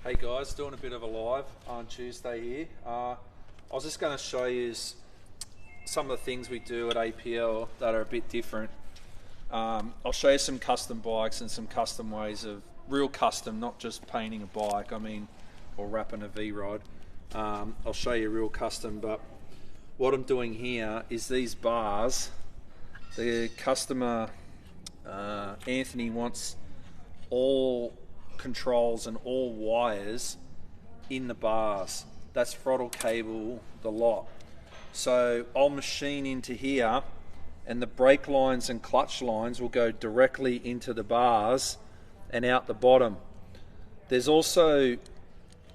Hey guys, doing a bit of a live on Tuesday here. I was just going to show you some of the things we do at APL that are a bit different. I'll show you some custom bikes and some custom ways of, real custom, not just painting a bike, or wrapping a Vrod. I'll show you real custom, but what I'm doing here is these bars, the customer, Anthony, wants all controls and all wires in the bars. That's throttle cable, the lot. So I'll machine into here and the brake lines and clutch lines will go directly into the bars and out the bottom. There's also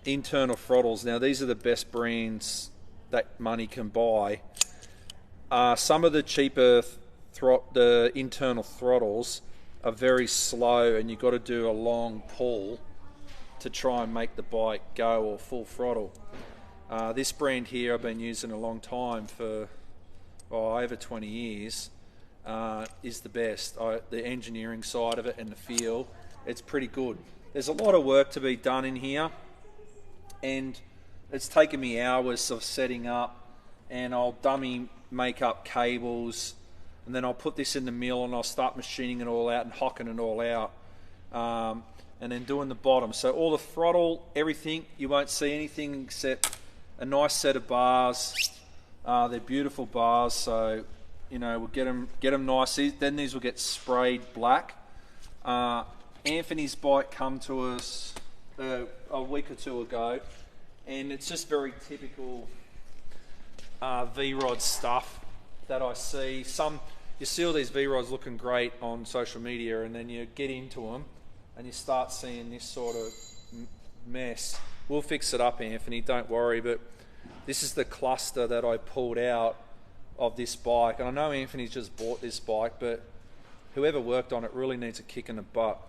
internal throttles. Now these are the best brands that money can buy. Some of the cheaper the internal throttles are very slow and you've got to do a long pull to try and make the bike go, or full throttle. This brand here I've been using a long time, for over 20 years, is the best. The engineering side of it and the feel, it's pretty good. There's a lot of work to be done in here and it's taken me hours of setting up, and I'll dummy make up cables, and then I'll put this in the mill and I'll start machining it all out and hocking it all out, and then doing the bottom. So all the throttle, everything, you won't see anything except a nice set of bars. They're beautiful bars, so we'll get them nice. Then these will get sprayed black. Anthony's bike come to us a week or two ago, and it's just very typical V-Rod stuff that I see. You see all these V-Rods looking great on social media, and then you get into them and you start seeing this sort of mess. We'll fix it up, Anthony, don't worry, but this is the cluster that I pulled out of this bike. And I know Anthony's just bought this bike, but whoever worked on it really needs a kick in the butt.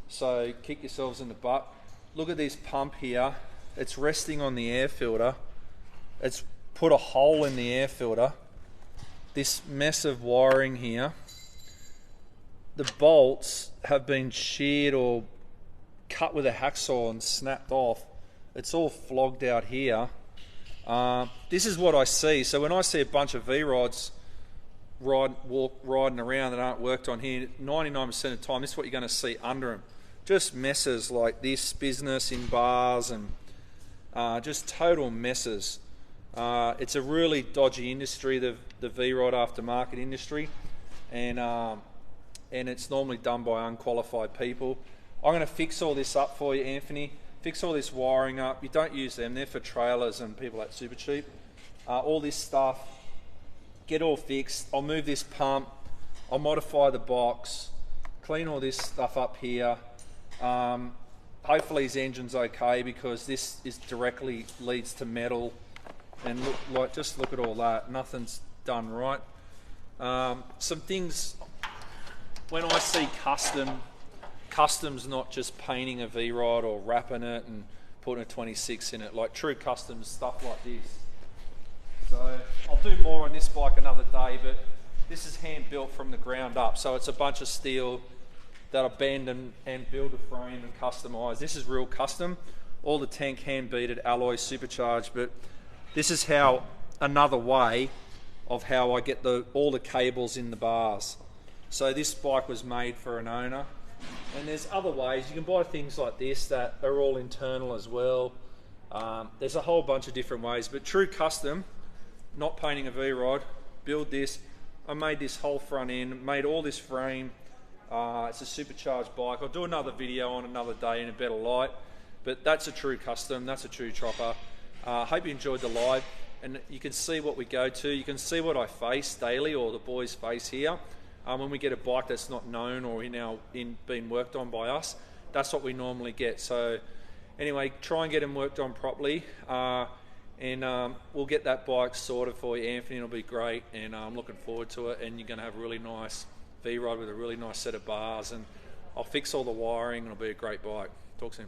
So kick yourselves in the butt. Look at this pump here. It's resting on the air filter. It's put a hole in the air filter. This mess of wiring here, the bolts have been sheared or cut with a hacksaw and snapped off. It's all flogged out here. This is what I see. So when I see a bunch of V-Rods riding around that aren't worked on here, 99% of the time, this is what you're going to see under them. Just messes like this business in bars, and just total messes. It's a really dodgy industry, the V-Rod aftermarket industry, and it's normally done by unqualified people. I'm going to fix all this up for you, Anthony. Fix all this wiring up. You don't use them, they're for trailers and people at Super Cheap. All this stuff, get all fixed. I'll move this pump, I'll modify the box, clean all this stuff up here. Hopefully his engine's okay, because this directly leads to metal. And just look at all that. Nothing's done right. Some things, when I see custom's not just painting a V-Rod or wrapping it and putting a 26 in it, like true custom stuff like this. So I'll do more on this bike another day, but this is hand built from the ground up. So it's a bunch of steel that I bend and build a frame and customize. This is real custom. All the tank hand beaded, alloy supercharged, but this is another way of how I get all the cables in the bars. So this bike was made for an owner, and there's other ways. You can buy things like this that are all internal as well. There's a whole bunch of different ways, but true custom, not painting a V-Rod, build this. I made this whole front end, made all this frame. It's a supercharged bike. I'll do another video on another day in a better light, but that's a true custom, that's a true chopper. Hope you enjoyed the live, and you can see what we go to. You can see what I face daily, or the boys face here. When we get a bike that's not known or being worked on by us, that's what we normally get. So anyway, try and get them worked on properly, and we'll get that bike sorted for you, Anthony. It'll be great, and I'm looking forward to it. And you're going to have a really nice V-Rod with a really nice set of bars, and I'll fix all the wiring, and it'll be a great bike. Talk soon.